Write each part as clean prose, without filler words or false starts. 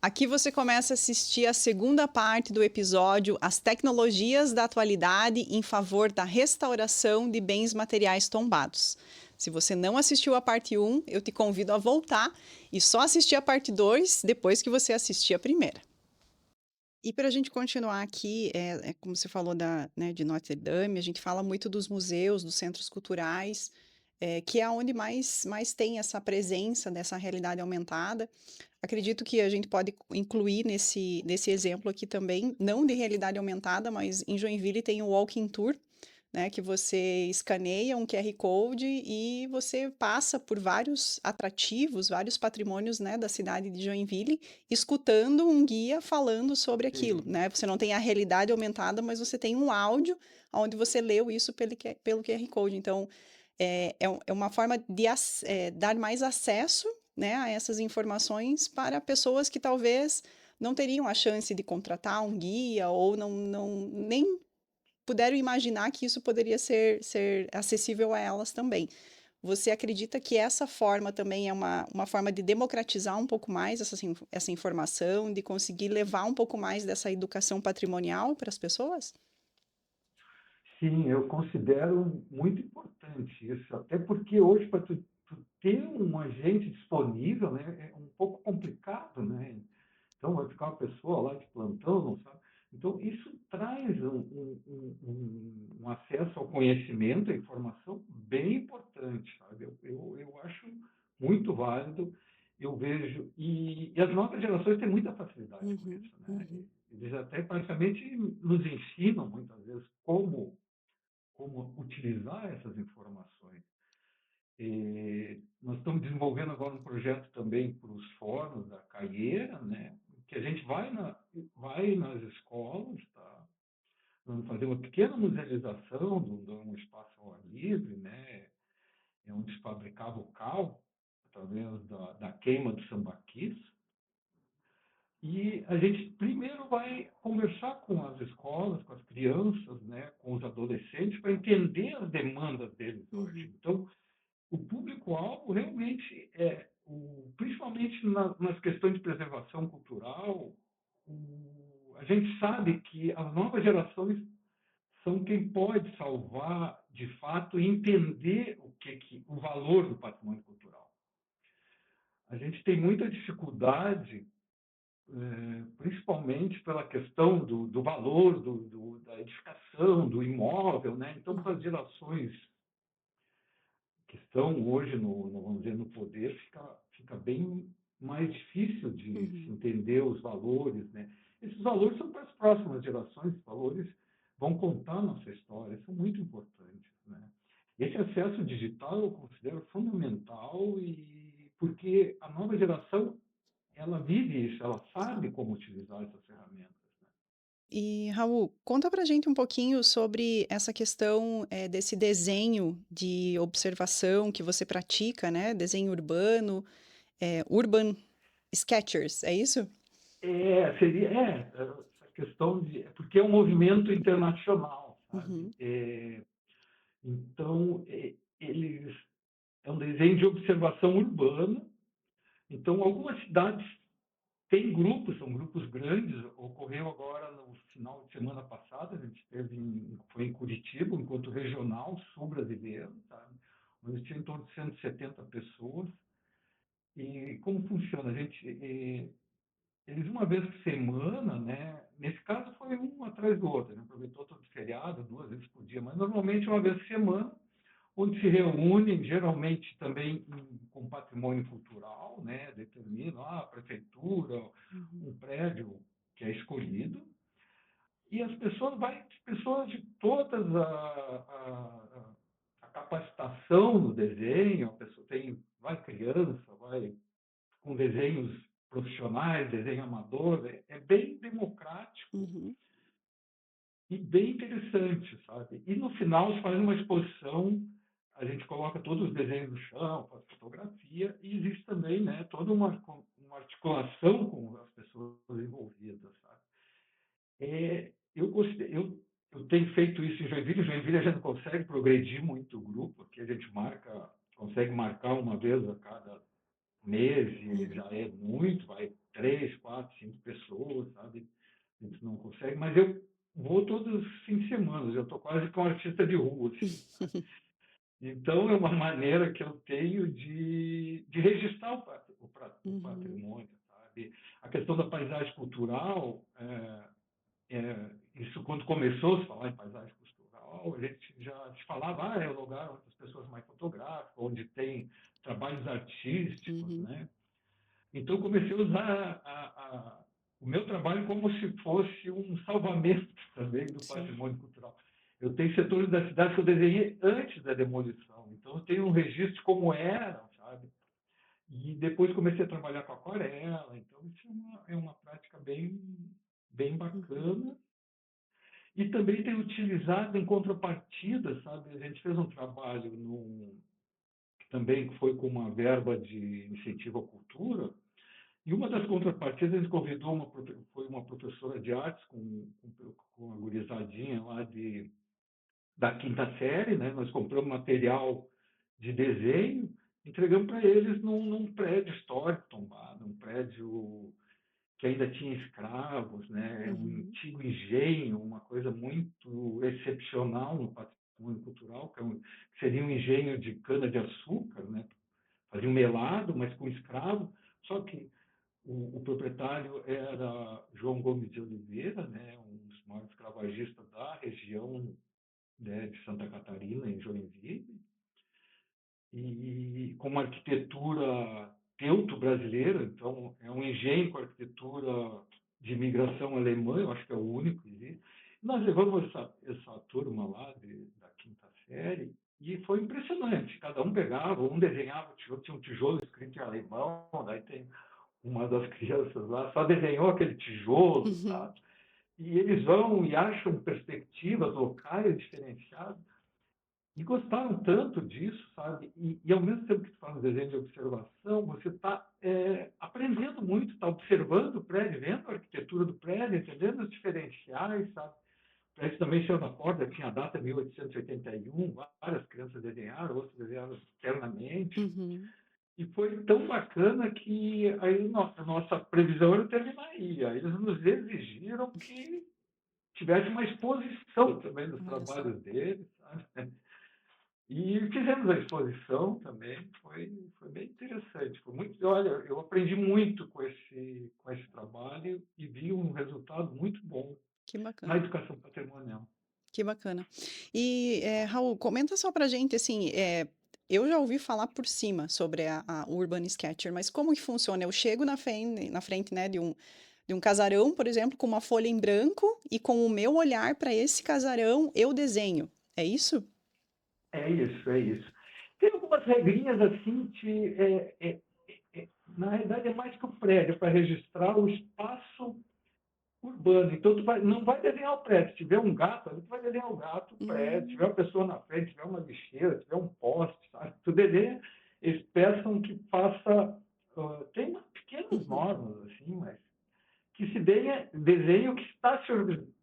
Aqui você começa a assistir a segunda parte do episódio As Tecnologias da Atualidade em Favor da Restauração de Bens Materiais Tombados. Se você não assistiu a parte um, eu te convido a voltar e só assistir a parte 2 depois que você assistir a primeira. E para a gente continuar aqui, como você falou né, de Notre Dame, a gente fala muito dos museus, dos centros culturais, que é onde mais tem essa presença dessa realidade aumentada. Acredito que a gente pode incluir nesse exemplo aqui também, não de realidade aumentada, mas em Joinville tem o Walking Tour, né, que você escaneia um QR Code e você passa por vários atrativos, vários patrimônios, né, da cidade de Joinville, escutando um guia falando sobre aquilo, Sim, né? Você não tem a realidade aumentada, mas você tem um áudio onde você leu isso pelo QR Code. Então, é uma forma de dar mais acesso, né, a essas informações para pessoas que talvez não teriam a chance de contratar um guia ou nem puderam imaginar que isso poderia ser acessível a elas também. Você acredita que essa forma também é uma forma de democratizar um pouco mais essa informação, de conseguir levar um pouco mais dessa educação patrimonial para as pessoas? sim, eu considero muito importante isso, até porque hoje, para tu ter um agente disponível, né, é um pouco complicado, né? Então, vai ficar uma pessoa lá de plantão, não sabe? Então, isso traz um acesso ao conhecimento, à informação bem importante, sabe? Eu acho muito válido, eu vejo, e as novas gerações têm muita facilidade com Uhum, isso, né? uhum, Eles até praticamente nos ensinam, muitas vezes, como utilizar essas informações. Nós estamos desenvolvendo agora um projeto também para os fóruns da Caieira, né? Que a gente vai nas escolas, tá? Vamos fazer uma pequena musealização de um espaço ao ar livre, né? É onde se fabricava o cal, através da queima do sambaquis. E a gente primeiro vai conversar com as escolas, com as crianças, né, com os adolescentes, para entender as demandas deles uhum, hoje. Então, o público-alvo realmente principalmente nas questões de preservação cultural, a gente sabe que as novas gerações são quem pode salvar, de fato, e entender o valor do patrimônio cultural. A gente tem muita dificuldade, principalmente pela questão do valor da edificação, do imóvel, né? Então, para as uhum, gerações que estão hoje vamos dizer, no poder, fica bem mais difícil de se uhum. entender os valores, né? Esses valores são para as próximas gerações, os valores vão contar nossa história, são muito importantes, né? Esse acesso digital eu considero fundamental porque a nova geração ela vive isso, ela sabe como utilizar essas ferramentas, né? E, Raul, conta pra gente um pouquinho sobre essa questão, desse desenho de observação que você pratica, né? Desenho urbano, Urban Sketchers, é isso? Seria essa questão porque é um movimento internacional, sabe? Uhum, Então, eles é um desenho de observação urbana. Então, algumas cidades têm grupos, são grupos grandes. Ocorreu agora no final de semana passada, a gente foi em Curitiba, um encontro regional sul-brasileiro, sabe? Onde tinha em torno de 170 pessoas. E como funciona? Eles uma vez por semana, né? Nesse caso foi um atrás do outro, né? Aproveitou todo o feriado, 2 vezes por dia, mas normalmente uma vez por semana, onde se reúnem, geralmente também com patrimônio cultural, né? Determinam a prefeitura, uhum, um prédio que é escolhido, e as pessoas de todas a capacitação no desenho, a pessoa vai criança, vai com desenhos profissionais, desenho amador, é bem democrático uhum, e bem interessante, sabe? E no final se faz uma exposição, a gente coloca todos os desenhos no chão, faz fotografia, e existe também, né, toda uma articulação com as pessoas envolvidas, sabe? Eu tenho feito isso em Joinville. Joinville a gente consegue progredir muito o grupo, porque a gente consegue marcar uma vez a cada meses Uhum. já é muito, vai 3, 4, 5 pessoas, sabe? A gente não consegue, mas eu vou todos os fins de semana, eu estou quase com um artista de rua, assim, sabe? Então, é uma maneira que eu tenho de registrar o Uhum. patrimônio, sabe? A questão da paisagem cultural, isso quando começou a se falar em paisagem cultural, a gente já se falava, é o lugar onde as pessoas mais fotográficas, onde tem trabalhos artísticos, Uhum. né? Então, comecei a usar o meu trabalho como se fosse um salvamento também do Sim. patrimônio cultural. Eu tenho setores da cidade que eu desenhei antes da demolição, então eu tenho um registro de como eram, sabe? E depois comecei a trabalhar com aquarela, então isso é uma prática bem Uhum. bacana. E também tenho utilizado em contrapartida, sabe? A gente fez um trabalho que também foi com uma verba de incentivo à cultura, e uma das contrapartidas, a gente convidou foi uma professora de artes com a gurizadinha lá da quinta série, né? Nós compramos material de desenho, entregamos para eles num prédio histórico tombado, um prédio que ainda tinha escravos, né? Um Uhum. antigo engenho, uma coisa muito excepcional no patrimônio cultural, que seria um engenho de cana-de-açúcar, né? Fazia um melado, mas com escravo, só que o proprietário era João Gomes de Oliveira, né, um dos maiores escravagistas da região, né, de Santa Catarina, em Joinville, e com uma arquitetura teuto-brasileira, então é um engenho com arquitetura de imigração alemã, eu acho que é o único que existe. Nós levamos essa turma lá da quinta série e foi impressionante. Cada um pegava, um desenhava, tinha um tijolo escrito em alemão, daí tem uma das crianças lá só desenhou aquele tijolo, Uhum. sabe? E eles vão e acham perspectivas locais diferenciadas e gostaram tanto disso, sabe? E ao mesmo tempo que tu faz um desenho de observação, você está aprendendo muito, está observando o prédio, vendo a arquitetura do prédio, entendendo os diferenciais, sabe? O prédio também saiu da porta, tinha a data 1881, várias crianças desenharam, outras desenharam externamente. Uhum. E foi tão bacana que aí a nossa previsão era terminar aí. Aí eles nos exigiram que tivesse uma exposição também dos Olha só. trabalhos deles, sabe? E fizemos a exposição também, foi bem interessante. Foi muito, olha, eu aprendi muito com esse trabalho e vi um resultado muito bom Que na bacana. educação patrimonial. Que bacana. E, Raul, comenta só pra gente, assim, eu já ouvi falar por cima sobre a Urban Sketcher, mas como que funciona? Eu chego na frente, né, de um casarão, por exemplo, com uma folha em branco e com o meu olhar para esse casarão, eu desenho. É isso? É isso, é isso. Tem algumas regrinhas assim que, na realidade, é mais que o prédio, para registrar o espaço urbano. Então, não vai desenhar o prédio. Se tiver um gato, tu vai desenhar o gato, o prédio. Se tiver Hum. uma pessoa na frente, se tiver uma lixeira, se tiver um poste, sabe? Tu desenha, eles peçam que faça. Tem umas pequenas Uhum. normas, assim, mas que se desenhe o que está se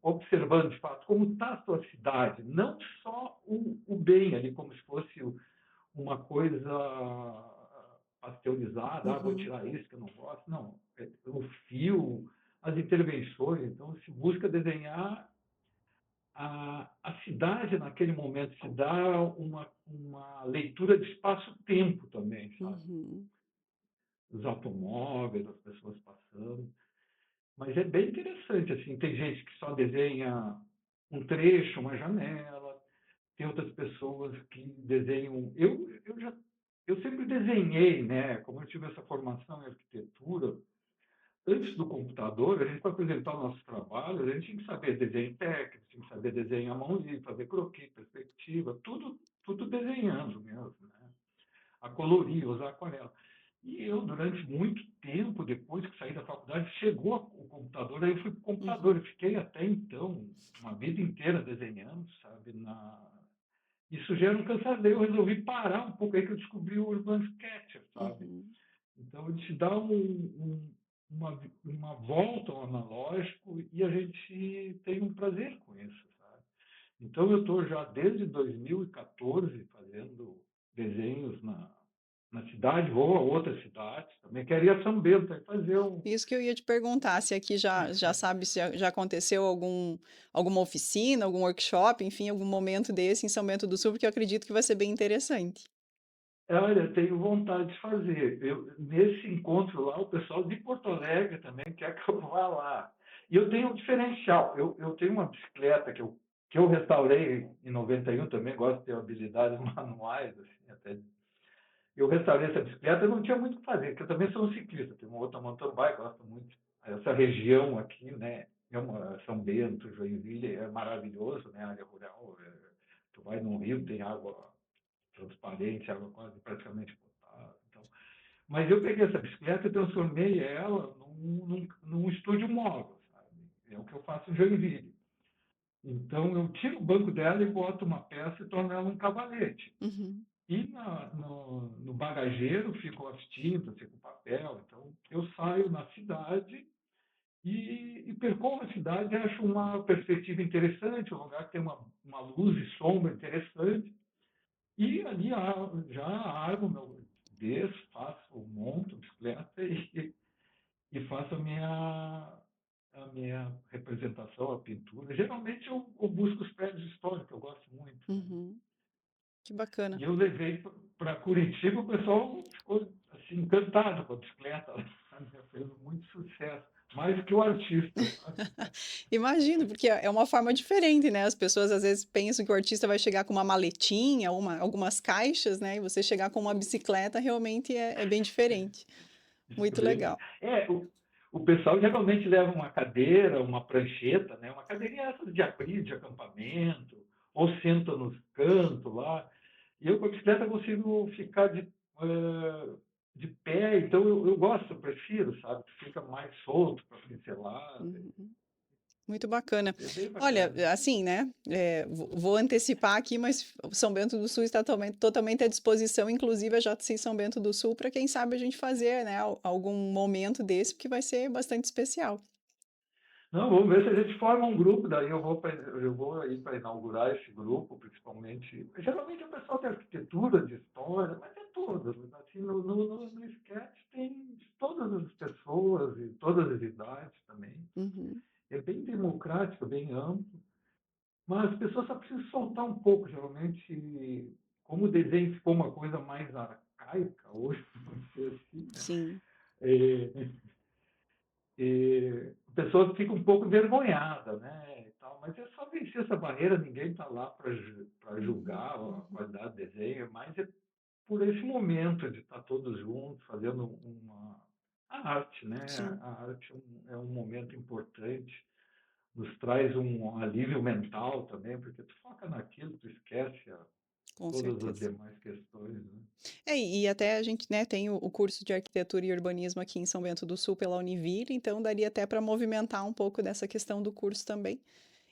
observando de fato, como está a tua cidade, não só o bem ali, como se fosse uma coisa pasteurizada, vou Uhum. tirar isso que eu não gosto. Não, o fio, as intervenções. Então, se busca desenhar a cidade naquele momento, se dá uma leitura de espaço-tempo também, sabe? Uhum. Os automóveis, as pessoas passando. Mas é bem interessante, assim, tem gente que só desenha um trecho, uma janela, tem outras pessoas que desenham. Eu sempre desenhei, né? Como eu tive essa formação em arquitetura, antes do computador, a gente para apresentar o nosso trabalho, a gente tinha que saber desenho técnico, tinha que saber desenhar à mão livre, fazer croquis, perspectiva, tudo desenhando mesmo, né? A colorir, usar aquarela. E eu, durante muito tempo, depois que saí da faculdade, chegou o computador, aí eu fui para o computador. Uhum. Eu fiquei até então, uma vida inteira desenhando, sabe? Isso gera um cansaço. Daí eu resolvi parar um pouco, aí que eu descobri o Urban Sketcher, sabe? Uhum. Então, ele te dá uma volta ao analógico e a gente tem um prazer com isso, sabe? Então, eu estou já desde 2014 fazendo desenhos na cidade, vou a outras cidades também. Quero ir a São Bento, aí fazer um. Isso que eu ia te perguntar, se aqui já sabe se já aconteceu alguma oficina, algum workshop, enfim, algum momento desse em São Bento do Sul, porque eu acredito que vai ser bem interessante. Olha, tenho vontade de fazer. Nesse encontro lá, o pessoal de Porto Alegre também quer que eu vá lá. E eu tenho um diferencial. Eu tenho uma bicicleta que eu restaurei em 91 também, gosto de ter habilidades manuais, assim, até. Eu restaurei essa bicicleta, eu não tinha muito o que fazer, porque eu também sou um ciclista, tenho uma outra mountain bike, gosto muito. Essa região aqui, né, São Bento, Joinville, é maravilhoso, né, área rural. Tu vai no rio, tem água transparente, água quase praticamente potável. Então, mas eu peguei essa bicicleta e transformei ela num estúdio móvel, sabe? É o que eu faço em Joinville. Então, eu tiro o banco dela e boto uma peça e torno ela um cavalete. Uhum, E no bagageiro ficam as tintas, fica o papel. Então, eu saio na cidade e percorro a cidade e acho uma perspectiva interessante, um lugar que tem uma luz e sombra interessante. E ali já armo meu desço, faço, monto a bicicleta e faço a minha representação, a pintura. Geralmente eu busco os prédios históricos, eu gosto muito, né? uhum. Que bacana. E eu levei para Curitiba, o pessoal ficou assim, encantado com a bicicleta. Fez muito sucesso, mais do que o artista, sabe? Imagino, porque é uma forma diferente, né? As pessoas às vezes pensam que o artista vai chegar com uma maletinha, algumas caixas, né? E você chegar com uma bicicleta realmente é bem diferente. Muito Diferente. legal. O pessoal geralmente leva uma cadeira, uma prancheta, né? Uma cadeirinha essas de abrir, de acampamento, ou senta nos cantos lá. E eu com a bicicleta consigo ficar de pé, então eu gosto, eu prefiro, sabe? Fica mais solto para pincelar. Uhum. Muito bacana. É bem Olha, bacana. assim, né? Vou antecipar aqui, mas São Bento do Sul está totalmente à disposição, inclusive a JCI São Bento do Sul, para quem sabe a gente fazer, né, algum momento desse, porque vai ser bastante especial. Não, vamos ver se a gente forma um grupo, daí eu vou aí para inaugurar esse grupo, principalmente. Geralmente é o pessoal de arquitetura, de história, mas é todas. Assim, no Sketch tem de todas as pessoas e todas as idades também. Uhum, É bem democrático, bem amplo, mas as pessoas só precisam soltar um pouco, geralmente, como o desenho ficou uma coisa mais arcaica hoje, vamos dizer assim, né? sim, É, e a pessoa fica um pouco envergonhada, né? E tal, mas é só vencer essa barreira, ninguém está lá para uhum, julgar a uhum, qualidade do desenho, mas é por esse momento de estar todos juntos fazendo a arte, né? sim, A arte é um momento importante, nos traz um alívio mental também, porque tu foca naquilo, tu esquece com todas as certeza. demais questões, né? E até a gente, né, tem o curso de arquitetura e urbanismo aqui em São Bento do Sul pela Univille, então daria até para movimentar um pouco dessa questão do curso também.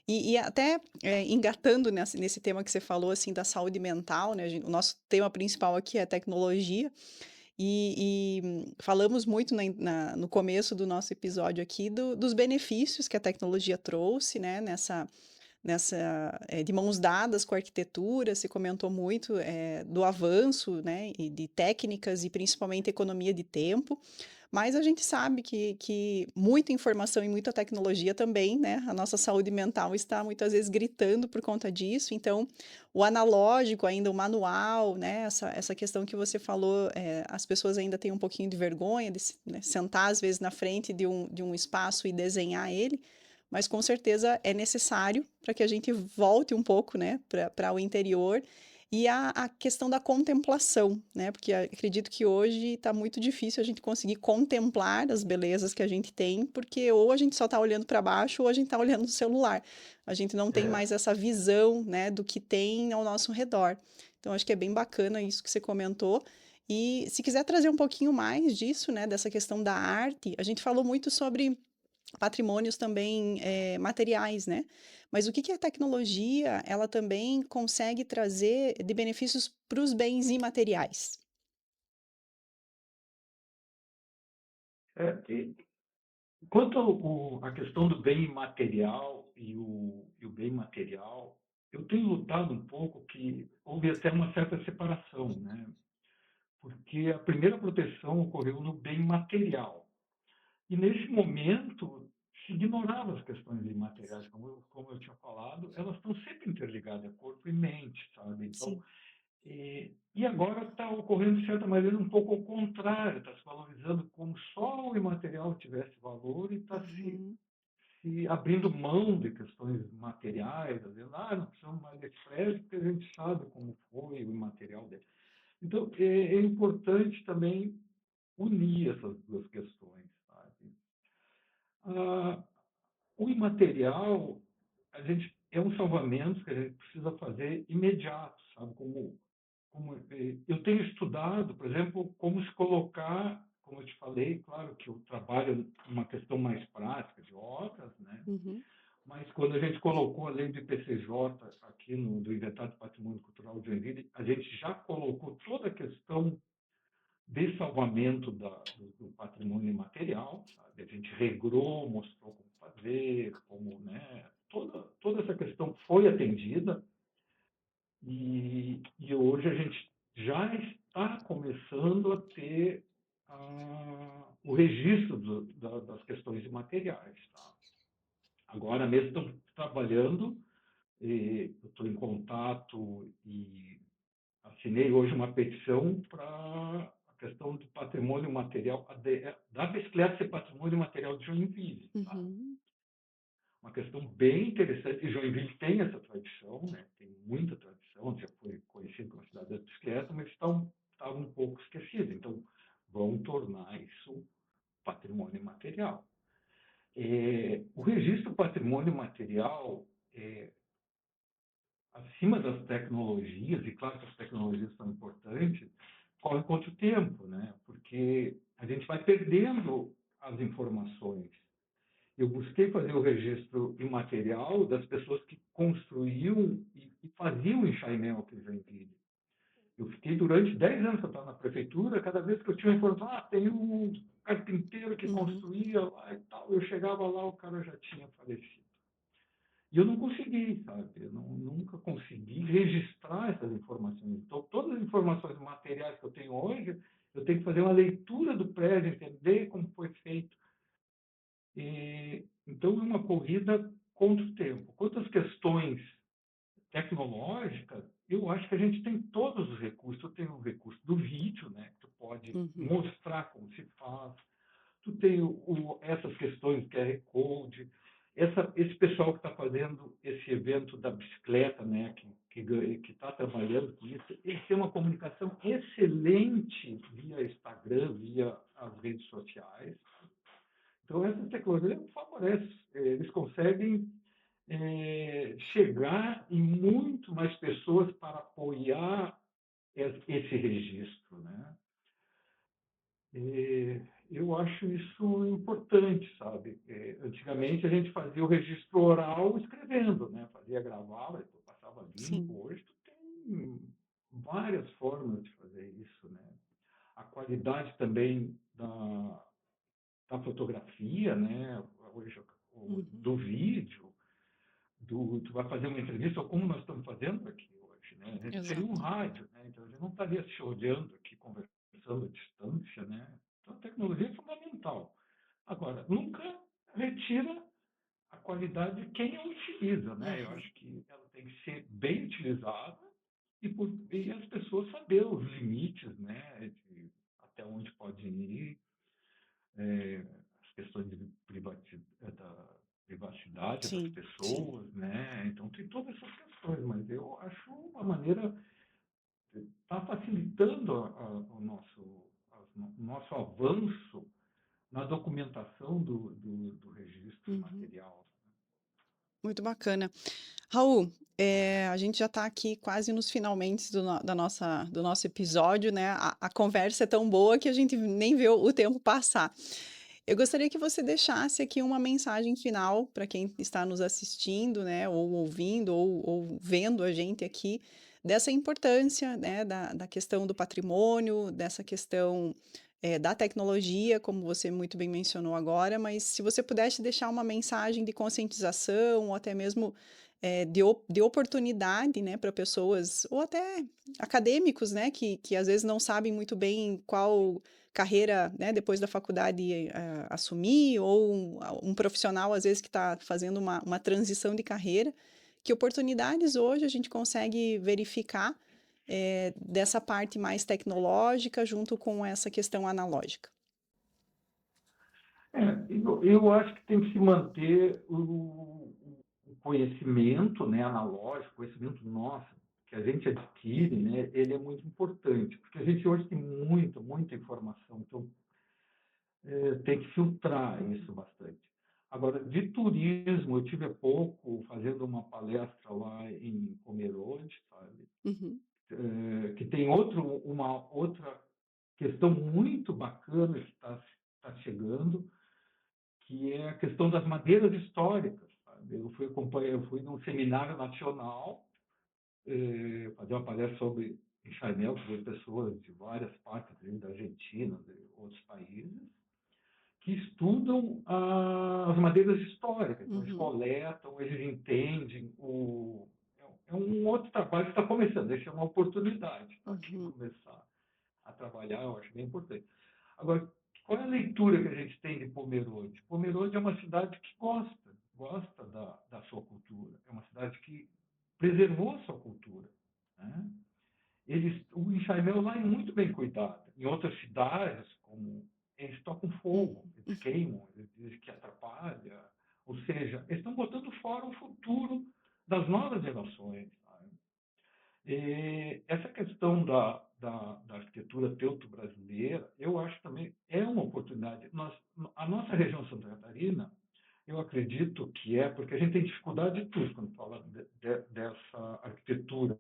E até engatando nesse tema que você falou, assim, da saúde mental, né? O nosso tema principal aqui é tecnologia, falamos muito no começo do nosso episódio aqui dos benefícios que a tecnologia trouxe, né? De mãos dadas com a arquitetura, se comentou muito do avanço, né? E de técnicas e principalmente economia de tempo. Mas a gente sabe que muita informação e muita tecnologia também, né? A nossa saúde mental está muitas vezes gritando por conta disso. Então, o analógico, ainda o manual, né? Essa questão que você falou, as pessoas ainda têm um pouquinho de vergonha de né, sentar, às vezes, na frente de um espaço e desenhar ele. Mas com certeza é necessário para que a gente volte um pouco, né, para o interior e a questão da contemplação, né? Porque acredito que hoje está muito difícil a gente conseguir contemplar as belezas que a gente tem, porque ou a gente só está olhando para baixo ou a gente está olhando no celular. A gente não tem É, mais essa visão, né, do que tem ao nosso redor. Então, acho que é bem bacana isso que você comentou. E se quiser trazer um pouquinho mais disso, né, dessa questão da arte, a gente falou muito sobre patrimônios também materiais, né? Mas o que que a tecnologia, ela também consegue trazer de benefícios para os bens imateriais? e quanto à questão do bem material e o bem material, eu tenho lutado um pouco que houve até uma certa separação, né? porque a primeira proteção ocorreu no bem material. E nesse momento se ignorava as questões imateriais, como eu tinha falado, elas estão sempre interligadas, corpo e mente, sabe? Então, Sim. e agora está ocorrendo, de certa maneira, um pouco ao contrário, está se valorizando como só o imaterial tivesse valor e está Uhum. se abrindo mão de questões materiais, dizendo, não precisamos mais desse prédio porque a gente sabe como foi o imaterial dele. Então, é importante também unir essas duas questões, sabe? Ah, o imaterial, a gente é um salvamento que a gente precisa fazer imediato, sabe? Eu tenho estudado, por exemplo, como se colocar, como eu te falei, claro que eu trabalho uma questão mais prática de obras, né? Uhum. Mas quando a gente colocou a lei do IPCJ aqui do Inventário do Patrimônio Cultural de Joinville, a gente já colocou toda a questão de salvamento do patrimônio imaterial, sabe? A gente regrou, mostrou como fazer, como, né? Toda essa questão foi atendida e hoje a gente já está começando a ter o registro das questões imateriais. Tá? Agora mesmo estão trabalhando, eu estou em contato e assinei hoje uma petição para a questão do patrimônio material, da bicicleta ser patrimônio material de Joinville. Tá? Uhum. Uma questão bem interessante, e Joinville tem essa tradição, né? Tem muita tradição, já foi conhecido como a cidade da bicicleta, mas estava um pouco esquecido. Então, vão tornar isso patrimônio material. O registro patrimônio material, acima das tecnologias, e claro que as tecnologias são importantes, corre contra o tempo, né? Porque a gente vai perdendo as informações. Eu busquei fazer o registro imaterial das pessoas que construíam e faziam enxaimento em Joinville. Eu fiquei durante 10 anos que eu estava na prefeitura, cada vez que eu tinha uma informação, tem um carpinteiro que Uhum. construía lá e tal, eu chegava lá, o cara já tinha falecido. E eu não consegui, sabe? Eu nunca consegui registrar essas informações. Então, todas as informações materiais que eu tenho hoje, eu tenho que fazer uma leitura do prédio, entender como foi feito. Então, é uma corrida contra o tempo. Quanto às questões tecnológicas, eu acho que a gente tem todos os recursos. Eu tenho o recurso do vídeo, né? Que tu pode Uhum. mostrar como se faz. Tu tem essas questões de QR Code. Esse pessoal que está fazendo esse evento da bicicleta, né? Que está trabalhando com isso, eles têm uma comunicação excelente via Instagram, via as redes sociais. Então, essas tecnologias favorecem, eles conseguem chegar em muito mais pessoas para apoiar esse registro. Né? Eu acho isso importante, sabe? Antigamente a gente fazia o registro oral escrevendo, né? Fazia gravava, depois passava Sim. limpo. Hoje tu tem várias formas de fazer isso, né? A qualidade também da fotografia, né? Hoje, Uhum. do vídeo, tu vai fazer uma entrevista, ou como nós estamos fazendo aqui hoje, né? A gente seria um Exato. rádio, né? Então a gente não estaria se olhando aqui, conversando à distância, né? Então a tecnologia é fundamental. Agora, nunca retira a qualidade de quem a utiliza, né? Eu Uhum. acho que ela tem que ser bem utilizada e as pessoas saber os limites, né? Até onde pode ir, as questões da privacidade das Sim, sim. pessoas, né? Então tem todas essas questões, mas eu acho uma maneira está facilitando o nosso avanço na documentação do registro Uhum. material. Muito bacana. Raul, a gente já está aqui quase nos finalmente do nosso episódio, né? A conversa é tão boa que a gente nem vê o tempo passar. Eu gostaria que você deixasse aqui uma mensagem final para quem está nos assistindo, né? Ou ouvindo, ou vendo a gente aqui, dessa importância, né? Da questão do patrimônio, dessa questão da tecnologia, como você muito bem mencionou agora, mas se você pudesse deixar uma mensagem de conscientização, ou até mesmo de oportunidade, né, para pessoas ou até acadêmicos, né, que às vezes não sabem muito bem qual carreira, né, depois da faculdade, assumir, ou um profissional, às vezes, que está fazendo uma transição de carreira, que oportunidades hoje a gente consegue verificar, dessa parte mais tecnológica junto com essa questão analógica. Eu acho que tem que se manter o conhecimento, né, analógico, conhecimento nosso, que a gente adquire, Uhum, né, ele é muito importante, porque a gente hoje tem muita informação, então tem que filtrar isso bastante. Agora, de turismo, eu tive há pouco fazendo uma palestra lá em Pomerode, sabe, uhum, que tem uma outra questão muito bacana que está chegando, que é a questão das madeiras históricas. Sabe? Eu fui num seminário nacional fazer uma palestra sobre enxaimel, que veio pessoas de várias partes da Argentina, de outros países, que estudam as madeiras históricas. Então, eles uhum, coletam, eles entendem. É um outro trabalho que está começando. Essa é uma oportunidade para quem uhum, começar a trabalhar, eu acho bem importante. Agora, qual é a leitura que a gente tem de Pomerode? Pomerode é uma cidade que gosta da sua cultura. É uma cidade que preservou a sua cultura. Né? O enxaimel lá é muito bem cuidado. Em outras cidades, como eles tocam uhum, fogo, eles queimam, eles dizem que atrapalha. Ou seja, eles estão botando fora o futuro das novas gerações. Sabe? E essa questão da arquitetura teuto-brasileira, eu acho também é uma oportunidade. A nossa região Santa Catarina, eu acredito que é, porque a gente tem dificuldade de tudo quando fala dessa arquitetura.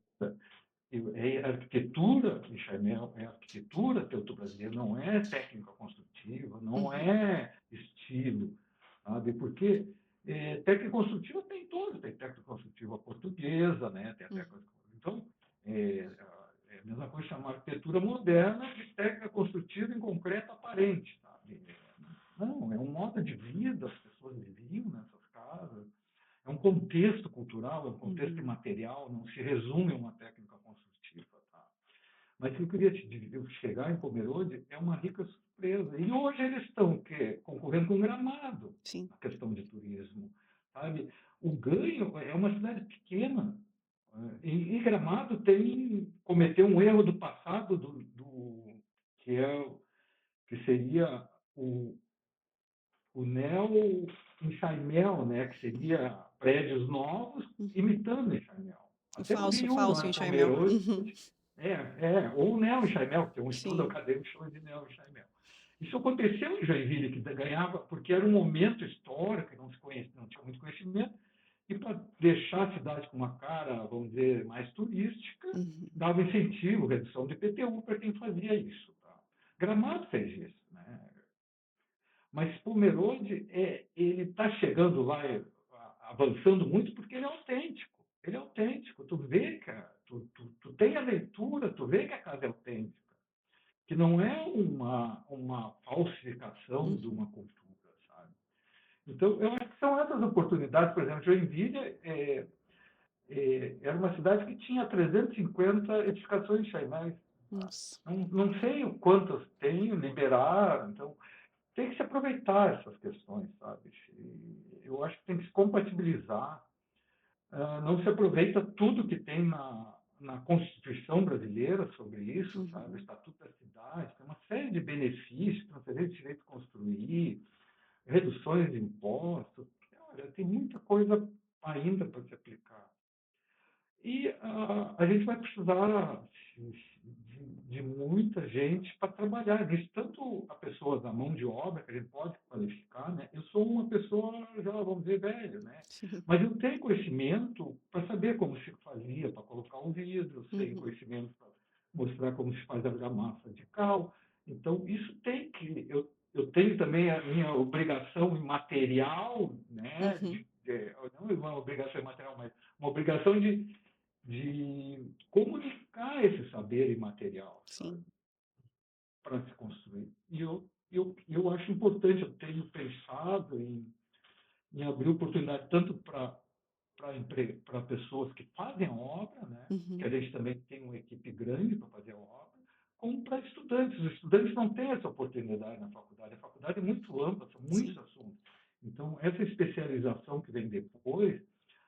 É arquitetura, Michael, é arquitetura teuto-brasileira, não é técnica construtiva, não uhum, é estilo, sabe? Porque técnica construtiva tem todos, tem técnica construtiva portuguesa, né? Tem a uhum, técnica, então, é a mesma coisa chamar arquitetura moderna de técnica construtiva em concreto aparente, sabe? Não, é um modo de vida, as pessoas viviam nessas casas, é um contexto cultural, é um contexto uhum. imaterial, não se resume a uma técnica construtiva. Tá? Mas o que eu queria te dizer, chegar em Pomerode é uma rica surpresa. E hoje eles estão concorrendo com Gramado Sim. na questão de turismo. Sabe? O ganho é uma cidade pequena. E Gramado cometeu um erro do passado que, que seria o neo-enxaimel, né, que seria prédios novos Uhum. imitando enxaimel. O Até no falso Rio, não falso é enxaimel. Pomerode, Uhum. ou o neo-enxaimel, que tem um estudo Sim. acadêmico que chama de neo-enxaimel. Isso aconteceu em Joinville, que ganhava, porque era um momento histórico, que não se conhecia, não tinha muito conhecimento, e para deixar a cidade com uma cara, vamos dizer, mais turística, Uhum. dava incentivo, redução de IPTU para quem fazia isso. Tá? Gramado fez isso. Né? Mas Pomerode, ele está chegando lá, avançando muito, porque ele é autêntico. Ele é autêntico. Tu vê, cara, tu tem a leitura, tu vê que a casa é autêntica. Que não é uma falsificação de Uhum. uma cultura, sabe? Então, eu acho que são essas oportunidades. Por exemplo, Joinville era uma cidade que tinha 350 edificações chaimais. Nossa. Não sei quantas tem, liberaram. Então, tem que se aproveitar essas questões, sabe? Eu acho que tem que se compatibilizar. Não se aproveita tudo que tem na Constituição brasileira sobre isso, sabe? O Uhum. Estatuto da Cidade, tem uma série de benefícios, transferência de direito de construir, reduções de impostos. Olha, tem muita coisa ainda para se aplicar. E a gente vai precisar de muita gente para trabalhar nisso, tanto a pessoa da mão de obra, que a gente pode qualificar, né? Eu sou uma pessoa já, vamos dizer, velha, né? Sim. Mas eu tenho conhecimento para saber como se fazia, para colocar um vidro, tenho Uhum. conhecimento para mostrar como se faz a argamassa de cal. Então, isso tem que... Eu tenho também a minha obrigação imaterial, né? Uhum. Não uma obrigação imaterial, mas uma obrigação de comunicar esse saber imaterial, sabe, Sim. para se construir. E eu acho importante, eu tenho pensado em abrir oportunidade tanto para para pessoas que fazem a obra, né? Que a Uhum. gente também tem uma equipe grande para fazer a obra, como para estudantes. Os estudantes não têm essa oportunidade na faculdade. A faculdade é muito ampla, são muitos Sim. assuntos. Então, essa especialização que vem depois,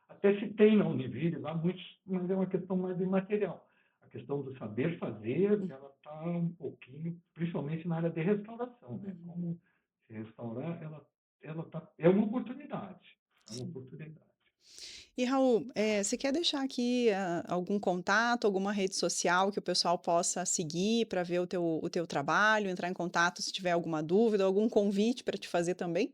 até se tem na Univille, lá muitos, mas é uma questão mais imaterial. A questão do saber fazer, Uhum. ela está um pouquinho, principalmente na área de restauração, né? Uhum. Como se restaurar, ela tá, é uma oportunidade. É uma Sim. oportunidade. E Raul, você quer deixar aqui algum contato, alguma rede social que o pessoal possa seguir para ver o teu trabalho, entrar em contato se tiver alguma dúvida, algum convite para te fazer também?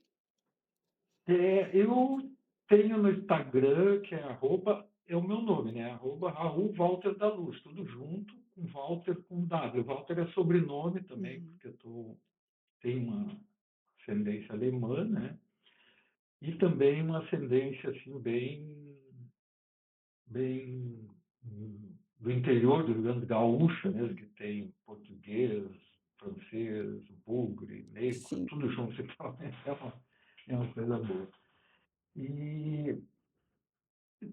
Eu tenho no Instagram, que é arroba, é o meu nome, né? Arroba Raul Walter da Luz, tudo junto, com Walter com W. Walter é sobrenome também, Uhum. porque tenho uma ascendência alemã, né? E também uma ascendência assim bem do interior do Rio Grande, gaúcha mesmo, Uhum. que tem português, francês, bugre, negro, Sim. tudo junto. Então, é uma coisa boa. E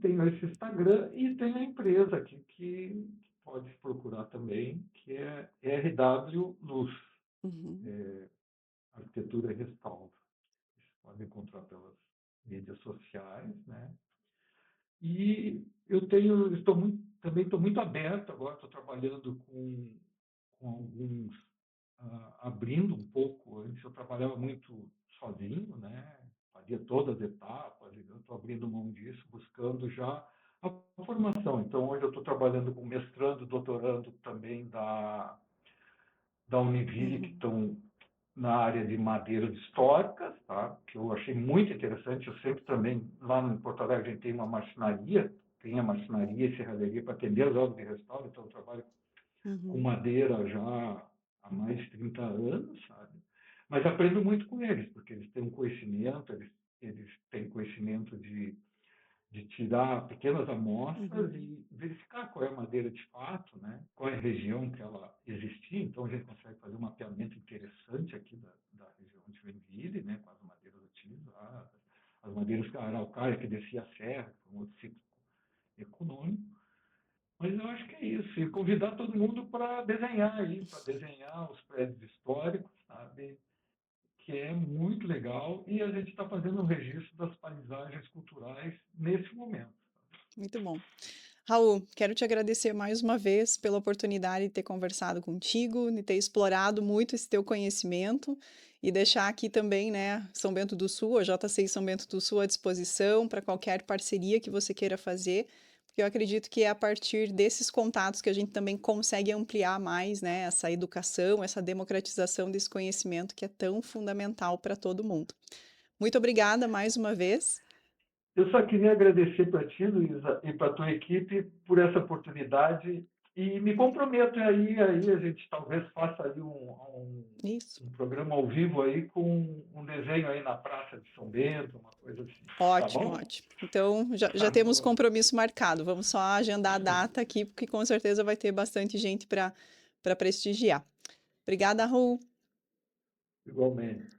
tenho esse Instagram e tem a empresa aqui que pode procurar também, que é RW Luz, Uhum. Arquitetura e Restauro. Vocês podem encontrar pelas mídias sociais, né? E também estou muito aberto agora, estou trabalhando com alguns, abrindo um pouco. Antes eu trabalhava muito sozinho, né? Fazia todas as etapas, e eu estou abrindo mão disso, buscando já a formação. Então, hoje eu estou trabalhando com mestrando, doutorando também da Univille, que Uhum. estão na área de madeiras históricas, tá? Que eu achei muito interessante. Eu sempre também, lá em Porto Alegre, a gente tem uma marcenaria, tem a marcenaria e serralheria para atender as obras de restauro, então eu trabalho com Uhum. madeira já há mais de 30 anos, sabe? Mas aprendo muito com eles, porque eles têm um conhecimento, eles têm conhecimento de tirar pequenas amostras Uhum. e verificar qual é a madeira de fato, né? Qual é a região que ela existia. Então, a gente consegue fazer um mapeamento interessante aqui da região de Joinville, né? Com as madeiras utilizadas, as madeiras araucária que descia a serra, que foi um outro ciclo econômico. Mas eu acho que é isso. E convidar todo mundo para desenhar aí, para desenhar os prédios históricos, sabe? Que é muito legal e a gente está fazendo um registro das paisagens culturais nesse momento. Muito bom. Raul, quero te agradecer mais uma vez pela oportunidade de ter conversado contigo, de ter explorado muito esse teu conhecimento e deixar aqui também, né, São Bento do Sul, a JCI São Bento do Sul à disposição para qualquer parceria que você queira fazer, porque eu acredito que é a partir desses contatos que a gente também consegue ampliar mais, né, essa educação, essa democratização desse conhecimento que é tão fundamental para todo mundo. Muito obrigada mais uma vez. Eu só queria agradecer para ti, Luísa, e para a tua equipe por essa oportunidade e me comprometo aí a gente talvez faça aí Isso. um programa ao vivo aí com um desenho aí na Praça de São Bento, uma coisa assim. Tá Ótimo, bom? ótimo. Então, já Tá temos bom. compromisso marcado. Vamos só agendar a data aqui, porque com certeza vai ter bastante gente para prestigiar. Obrigada, Raul. Igualmente.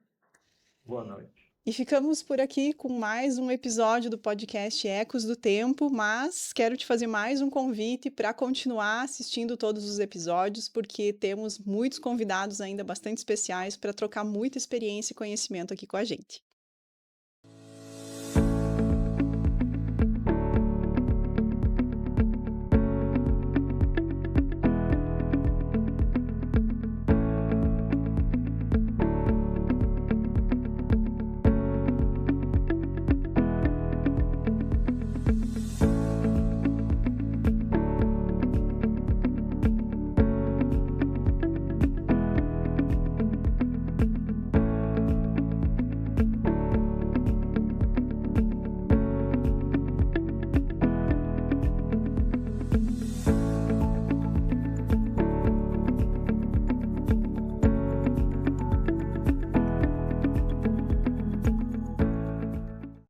Boa noite. E ficamos por aqui com mais um episódio do podcast Ecos do Tempo, mas quero te fazer mais um convite para continuar assistindo todos os episódios, porque temos muitos convidados ainda bastante especiais para trocar muita experiência e conhecimento aqui com a gente.